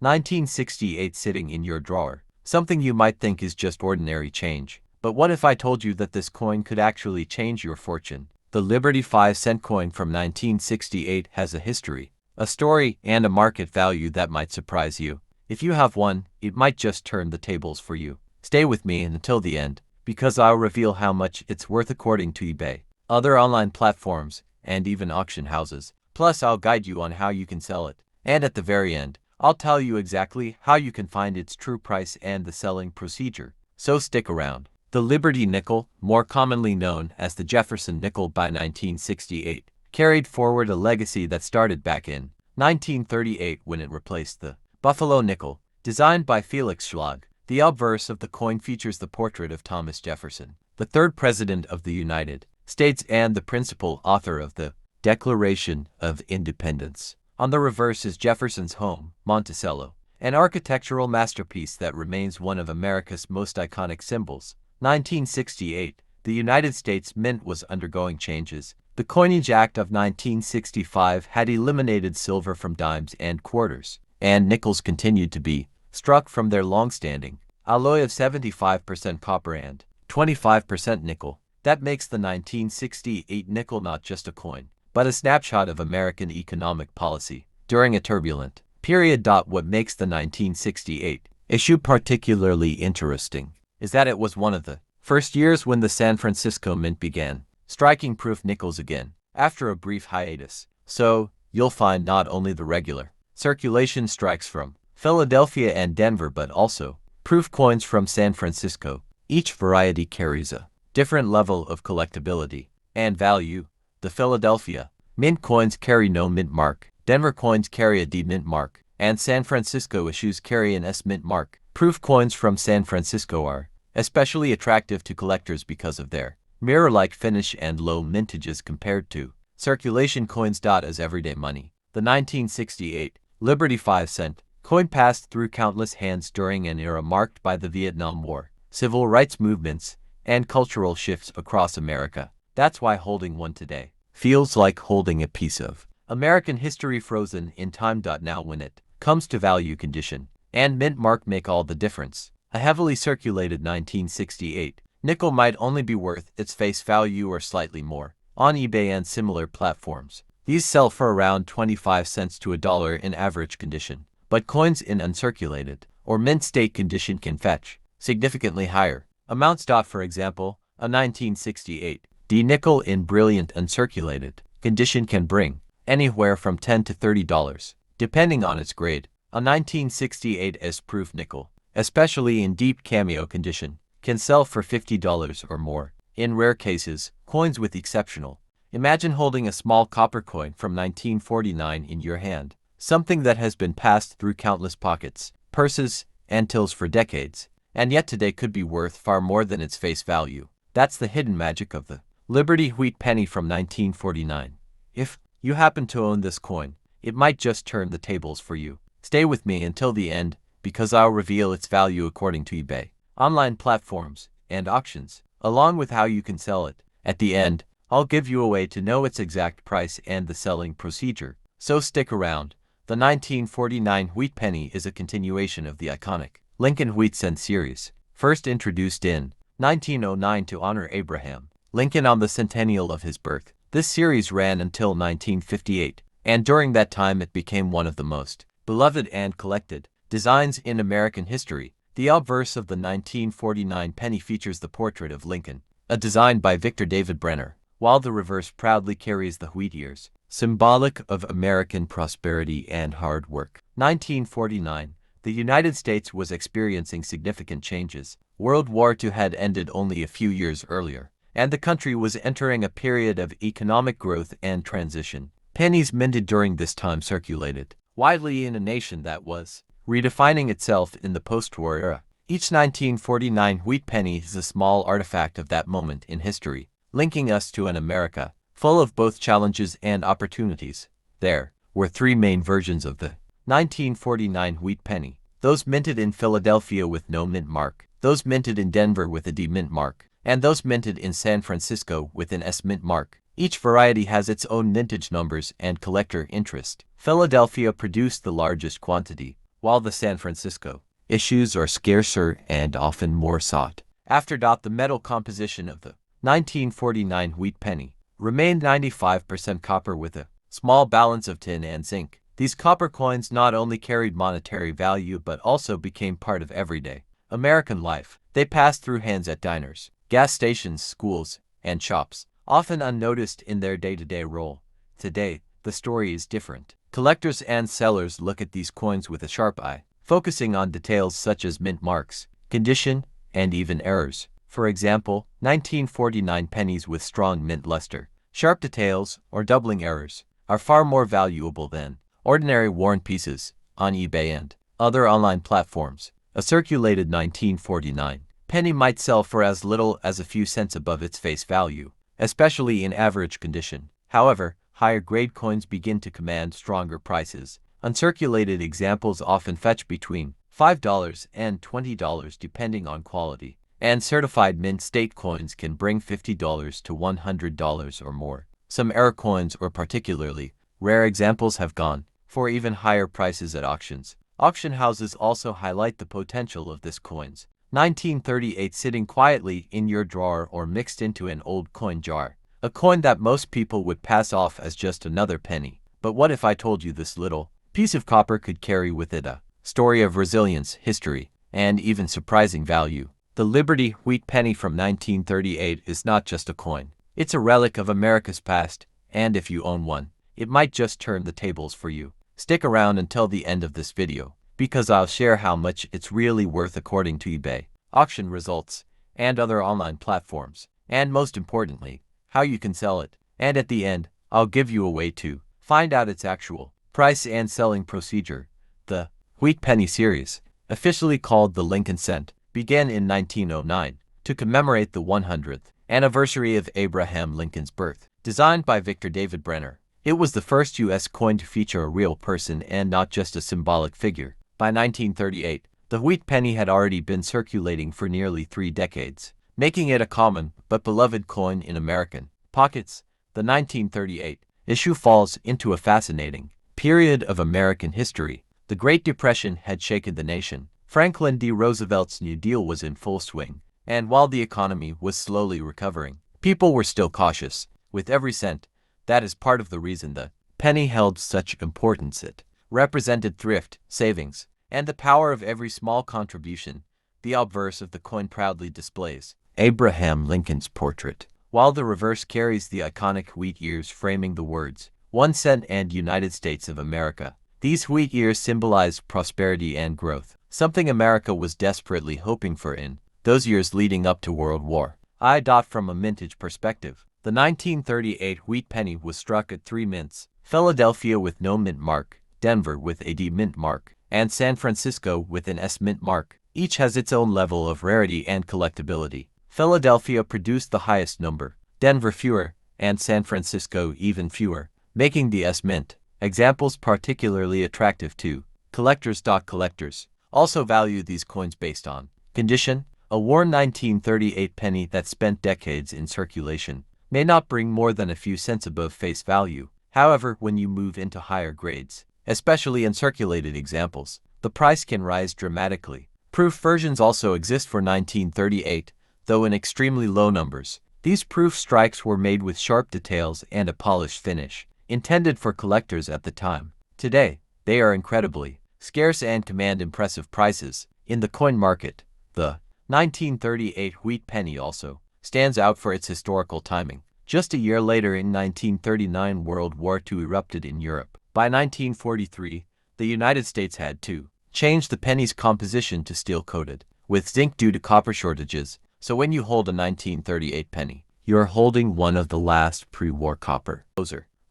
1968 sitting in your drawer. Something you might think is just ordinary change. But what if I told you that this coin could actually change your fortune? The Liberty 5-cent coin from 1968 has a history, a story, and a market value that might surprise you. If you have one, it might just turn the tables for you. Stay with me until the end, because I'll reveal how much it's worth according to eBay, other online platforms, and even auction houses. Plus, I'll guide you on how you can sell it. And at the very end, I'll tell you exactly how you can find its true price and the selling procedure. So stick around. The Liberty nickel, more commonly known as the Jefferson nickel by 1968, carried forward a legacy that started back in 1938 when it replaced the Buffalo nickel, designed by Felix Schlag. The obverse of the coin features the portrait of Thomas Jefferson, the third president of the United States and the principal author of the Declaration of Independence. On the reverse is Jefferson's home, Monticello, an architectural masterpiece that remains one of America's most iconic symbols. 1968, the United States Mint was undergoing changes. The Coinage Act of 1965 had eliminated silver from dimes and quarters, and nickels continued to be struck from their long-standing alloy of 75% copper and 25% nickel. That makes the 1968 nickel not just a coin, but a snapshot of American economic policy during a turbulent period. What makes the 1968 issue particularly interesting is that it was one of the first years when the San Francisco Mint began striking proof nickels again, after a brief hiatus. So, you'll find not only the regular circulation strikes from Philadelphia and Denver but also proof coins from San Francisco. Each variety carries a different level of collectability and value. The Philadelphia Mint coins carry no mint mark, Denver coins carry a D mint mark, and San Francisco issues carry an S mint mark. Proof coins from San Francisco are especially attractive to collectors because of their mirror-like finish and low mintages compared to circulation coins. As everyday money, the 1968 Liberty 5-cent coin passed through countless hands during an era marked by the Vietnam War, civil rights movements, and cultural shifts across America. That's why holding one today feels like holding a piece of American history frozen in time. Now when it comes to value, condition and mint mark make all the difference. A heavily circulated 1968 nickel might only be worth its face value or slightly more on eBay and similar platforms. These sell for around 25 cents to $1 in average condition, but coins in uncirculated or mint state condition can fetch significantly higher amounts. For example, a 1968 D nickel in brilliant uncirculated condition can bring anywhere from $10 to $30, depending on its grade. A 1968 S proof nickel, especially in deep cameo condition, can sell for $50 or more. In rare cases, coins with exceptional. Imagine holding a small copper coin from 1949 in your hand, something that has been passed through countless pockets, purses, and tills for decades, and yet today could be worth far more than its face value. That's the hidden magic of the Liberty wheat penny from 1949. If you happen to own this coin, it might just turn the tables for you. Stay with me until the end, because I'll reveal its value according to eBay, online platforms, and auctions, along with how you can sell it. At the end, I'll give you a way to know its exact price and the selling procedure. So stick around. The 1949 wheat penny is a continuation of the iconic Lincoln wheat cent series, first introduced in 1909 to honor Abraham Lincoln on the centennial of his birth. This series ran until 1958, and during that time it became one of the most beloved and collected designs in American history. The obverse of the 1949 penny features the portrait of Lincoln, a design by Victor David Brenner, while the reverse proudly carries the wheat ears, symbolic of American prosperity and hard work. 1949. The United States was experiencing significant changes. World War II had ended only a few years earlier, and the country was entering a period of economic growth and transition. Pennies minted during this time circulated widely in a nation that was redefining itself in the post-war era. Each 1949 wheat penny is a small artifact of that moment in history, linking us to an America full of both challenges and opportunities. There were three main versions of the 1949 wheat penny: those minted in Philadelphia with no mint mark, those minted in Denver with a D mint mark, and those minted in San Francisco with an S mint mark. Each variety has its own mintage numbers and collector interest. Philadelphia produced the largest quantity, while the San Francisco issues are scarcer and often more sought after. The metal composition of the 1949 wheat penny remained 95% copper with a small balance of tin and zinc. These copper coins not only carried monetary value but also became part of everyday American life. They passed through hands at diners, gas stations, schools, and shops, often unnoticed in their day-to-day role. Today, the story is different. Collectors and sellers look at these coins with a sharp eye, focusing on details such as mint marks, condition, and even errors. For example, 1949 pennies with strong mint luster, sharp details, or doubling errors are far more valuable than ordinary worn pieces on eBay and other online platforms. A circulated 1949 penny might sell for as little as a few cents above its face value, especially in average condition. However, higher-grade coins begin to command stronger prices. Uncirculated examples often fetch between $5 and $20 depending on quality, and certified mint state coins can bring $50 to $100 or more. Some error coins or particularly rare examples have gone for even higher prices at auctions. Auction houses also highlight the potential of this coin's 1938 sitting quietly in your drawer or mixed into an old coin jar. A coin that most people would pass off as just another penny. But what if I told you this little piece of copper could carry with it a story of resilience, history, and even surprising value? The Liberty wheat penny from 1938 is not just a coin. It's a relic of America's past, and if you own one, it might just turn the tables for you. Stick around until the end of this video, because I'll share how much it's really worth according to eBay, auction results, and other online platforms, and most importantly, how you can sell it. And at the end, I'll give you a way to find out its actual price and selling procedure. The Wheat Penny series, officially called the Lincoln Cent, began in 1909 to commemorate the 100th anniversary of Abraham Lincoln's birth. Designed by Victor David Brenner, it was the first U.S. coin to feature a real person and not just a symbolic figure. By 1938, the wheat penny had already been circulating for nearly 3 decades, making it a common but beloved coin in American pockets. The 1938 issue falls into a fascinating period of American history. The Great Depression had shaken the nation. Franklin D. Roosevelt's New Deal was in full swing, and while the economy was slowly recovering, people were still cautious with every cent. That is part of the reason the penny held such importance. It represented thrift, savings, and the power of every small contribution. The obverse of the coin proudly displays Abraham Lincoln's portrait, while the reverse carries the iconic wheat ears framing the words 1 cent and United States of America. These wheat ears symbolized prosperity and growth, something America was desperately hoping for in those years leading up to World War I. From a mintage perspective, the 1938 wheat penny was struck at 3 mints: Philadelphia with no mint mark, Denver with a D mint mark, and San Francisco with an S mint mark. Each has its own level of rarity and collectability. Philadelphia produced the highest number, Denver fewer, and San Francisco even fewer, making the S mint examples particularly attractive to collectors. Collectors also value these coins based on condition. A worn 1938 penny that spent decades in circulation may not bring more than a few cents above face value. However, when you move into higher grades, especially uncirculated examples, the price can rise dramatically. Proof versions also exist for 1938, though in extremely low numbers. These proof strikes were made with sharp details and a polished finish, intended for collectors at the time. Today, they are incredibly scarce and command impressive prices in the coin market. The 1938 wheat penny also stands out for its historical timing. Just a year later, in 1939, World War II erupted in Europe. By 1943, the United States had to change the penny's composition to steel-coated with zinc due to copper shortages. So when you hold a 1938 penny, you're holding one of the last pre-war copper.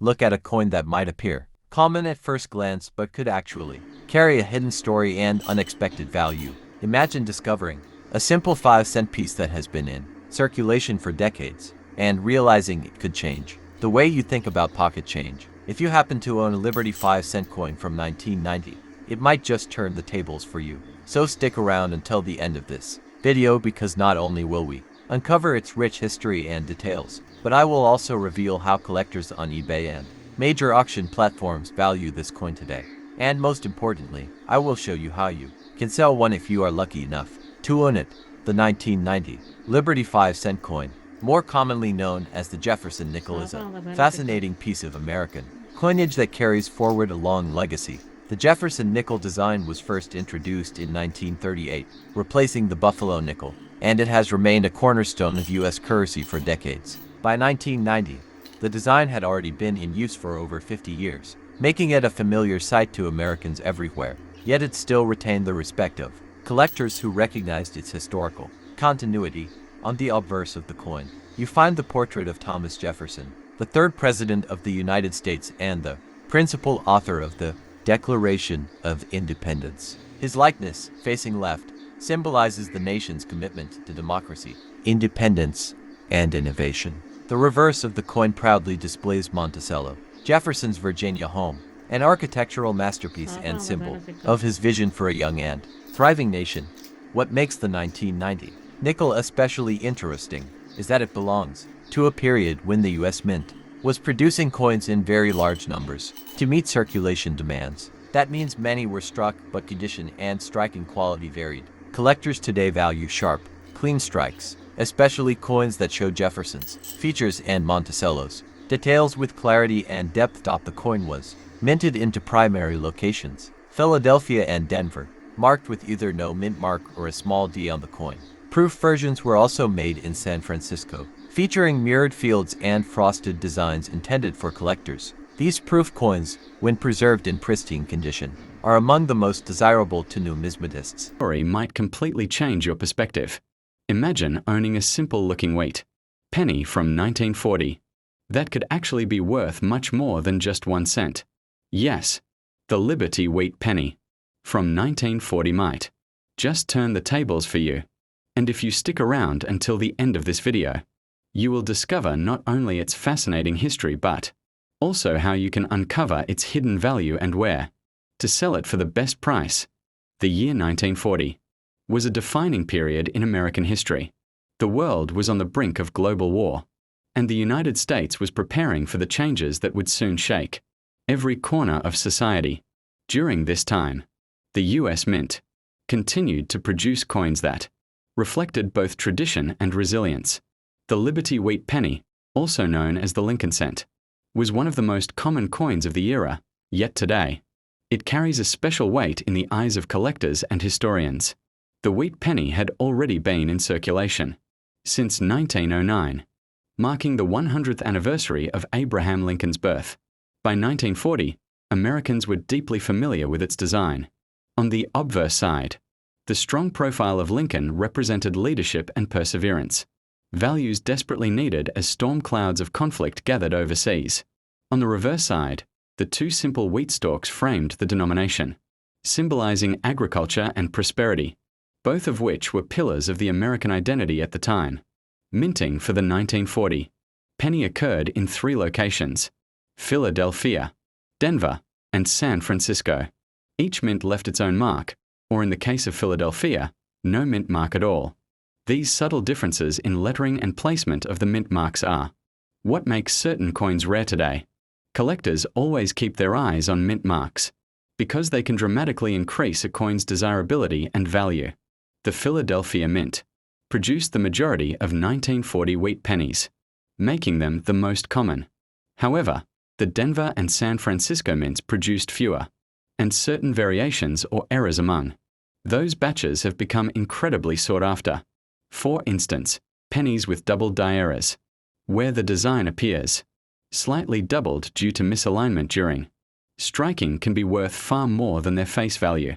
Look at a coin that might appear common at first glance but could actually carry a hidden story and unexpected value. Imagine discovering a simple 5-cent piece that has been in circulation for decades and realizing it could change the way you think about pocket change. If you happen to own a Liberty 5-cent coin from 1990, it might just turn the tables for you. So stick around until the end of this video, because not only will we uncover its rich history and details, but I will also reveal how collectors on eBay and major auction platforms value this coin today. And most importantly, I will show you how you can sell one if you are lucky enough to own it. The 1990 Liberty 5-cent coin, more commonly known as the Jefferson nickel, is a fascinating piece of American coinage that carries forward a long legacy. The Jefferson nickel design was first introduced in 1938, replacing the Buffalo nickel, and it has remained a cornerstone of U.S. currency for decades. By 1990, the design had already been in use for over 50 years, making it a familiar sight to Americans everywhere. Yet it still retained the respect of collectors who recognized its historical continuity. On the obverse of the coin, you find the portrait of Thomas Jefferson, the third president of the United States and the principal author of the Declaration of Independence. His likeness, facing left, symbolizes the nation's commitment to democracy, independence, and innovation. The reverse of the coin proudly displays Monticello, Jefferson's Virginia home, an architectural masterpiece and symbol of his vision for a young and thriving nation. What makes the 1990 nickel especially interesting is that it belongs to a period when the U.S. Mint was producing coins in very large numbers to meet circulation demands. That means many were struck, but condition and striking quality varied. Collectors today value sharp, clean strikes, especially coins that show Jefferson's features and Monticello's details with clarity and depth. The coin was minted into primary locations, Philadelphia and Denver, marked with either no mint mark or a small D on the coin. Proof versions were also made in San Francisco, featuring mirrored fields and frosted designs intended for collectors. These proof coins, when preserved in pristine condition, are among the most desirable to numismatists. Story might completely change your perspective. Imagine owning a simple-looking wheat penny from 1940. That could actually be worth much more than just 1 cent. Yes, the Liberty wheat penny from 1940 might just turn the tables for you. And if you stick around until the end of this video, you will discover not only its fascinating history but also how you can uncover its hidden value and where to sell it for the best price. The year 1940 was a defining period in American history. The world was on the brink of global war, and the United States was preparing for the changes that would soon shake every corner of society. During this time, the U.S. Mint continued to produce coins that reflected both tradition and resilience. The Liberty wheat penny, also known as the Lincoln cent, was one of the most common coins of the era, yet today, it carries a special weight in the eyes of collectors and historians. The wheat penny had already been in circulation since 1909, marking the 100th anniversary of Abraham Lincoln's birth. By 1940, Americans were deeply familiar with its design. On the obverse side, the strong profile of Lincoln represented leadership and perseverance, values desperately needed as storm clouds of conflict gathered overseas. On the reverse side, the two simple wheat stalks framed the denomination, symbolizing agriculture and prosperity, both of which were pillars of the American identity at the time. Minting for the 1940 penny occurred in 3 locations: Philadelphia, Denver, and San Francisco. Each mint left its own mark, or in the case of Philadelphia, no mint mark at all. These subtle differences in lettering and placement of the mint marks are what makes certain coins rare today. Collectors always keep their eyes on mint marks because they can dramatically increase a coin's desirability and value. The Philadelphia Mint produced the majority of 1940 wheat pennies, making them the most common. However, the Denver and San Francisco mints produced fewer, and certain variations or errors among those batches have become incredibly sought after. For instance, pennies with double die errors, where the design appears slightly doubled due to misalignment during striking, can be worth far more than their face value.